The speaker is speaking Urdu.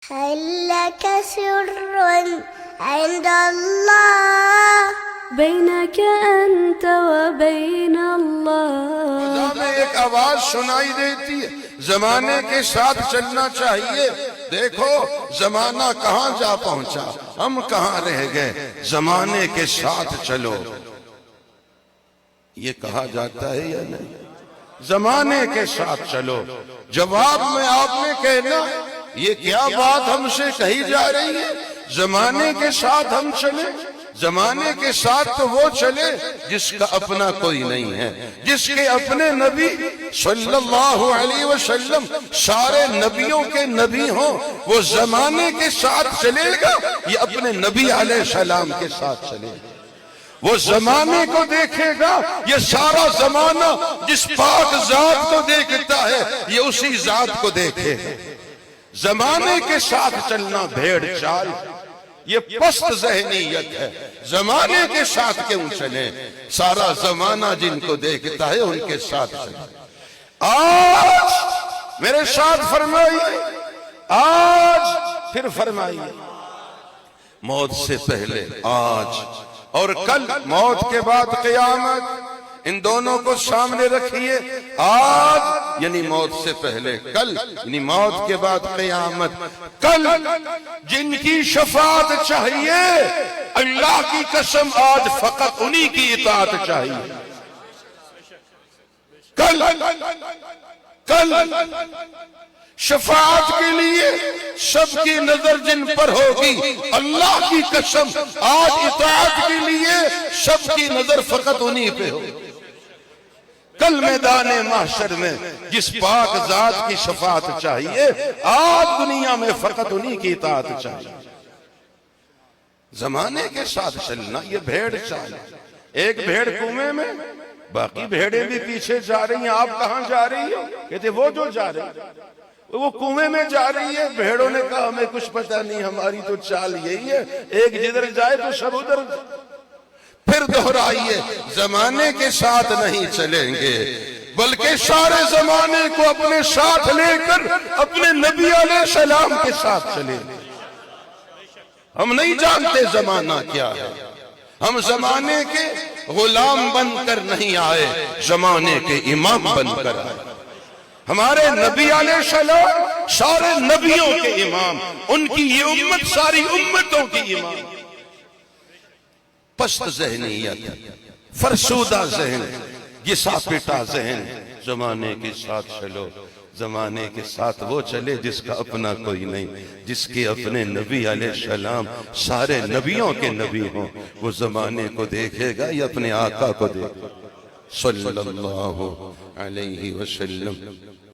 هل لك سر عند الله بينك أنت وبين الله؟ میں ایک آواز سنائی دیتی ہے، زمانے کے ساتھ چلنا چاہیے۔ دیکھو زمانہ کہاں جا پہنچا، ہم کہاں رہ گئے، زمانے کے ساتھ چلو۔ یہ کہا جاتا ہے یا نہیں؟ زمانے کے ساتھ چلو۔ جواب میں آپ نے کہنا یہ کیا بات ہم سے کہی جا رہی ہے؟ زمانے کے ساتھ ہم چلیں؟ زمانے کے ساتھ تو وہ چلے جس کا اپنا کوئی نہیں ہے، جس کے اپنے نبی صلی اللہ علیہ وسلم سارے نبیوں کے نبی ہوں، وہ زمانے کے ساتھ چلے گا یہ اپنے نبی علیہ السلام کے ساتھ چلے گا۔ وہ زمانے کو دیکھے گا، یہ سارا زمانہ جس پاک ذات کو دیکھتا ہے یہ اسی ذات کو دیکھے گا۔ زمانے کے ساتھ چلنا بھیڑ چال، یہ پست ذہنیت ہے۔ زمانے کے ساتھ کیوں چلیں؟ سارا زمانہ جن کو دیکھتا ہے ان کے ساتھ چلیں۔ آج میرے ساتھ فرمائیے، آج پھر فرمائیے، موت سے پہلے آج اور کل، موت کے بعد قیامت، ان دونوں کو سامنے رکھیے۔ آج یعنی موت سے پہلے، کل یعنی موت کے بعد قیامت۔ کل جن کی شفاعت چاہیے، اللہ کی قسم آج فقط انہی کی اطاعت چاہیے۔ کل شفاعت کے لیے سب کی نظر جن پر ہوگی، اللہ کی قسم آج اطاعت کے لیے سب کی نظر فقط انہی پہ ہوگی۔ کل میدان محشر میں جس پاک ذات کی شفاعت چاہیے، آج دنیا میں فقط انہی کی اطاعت چاہیے۔ زمانے کے ساتھ چلنا یہ بھیڑ چال۔ ایک بھیڑ کنویں میں، باقی بھیڑیں بھی پیچھے جا رہی ہیں، آپ کہاں جا رہی ہو؟ کہتے وہ جو جا رہی ہے وہ کنویں میں جا رہی ہے۔ بھیڑوں نے کہا ہمیں کچھ پتہ نہیں، ہماری تو چال یہی ہے، ایک جدھر جائے تو سب ادھر۔ پھر دہرائیے، زمانے کے ساتھ نہیں چلیں گے بلکہ سارے زمانے کو اپنے ساتھ لے کر اپنے نبی علیہ السلام کے ساتھ چلیں گے۔ ہم نہیں جانتے زمانہ کیا ہے، ہم زمانے کے غلام بن کر نہیں آئے، زمانے کے امام بن کر آئے۔ ہمارے نبی علیہ السلام سارے نبیوں کے امام، ان کی یہ امت ساری امتوں کی امام۔ پست ذہنیت، فرسودہ ذہن، گسا پٹا ذہن۔ زمانے کے ساتھ چلو، زمانے کے ساتھ وہ چلے جس کا اپنا کوئی نہیں، جس کے اپنے نبی علیہ السلام سارے نبیوں کے نبی ہوں۔ وہ زمانے کو دیکھے گا یا اپنے آقا کو دیکھے گا صلی اللہ علیہ وسلم۔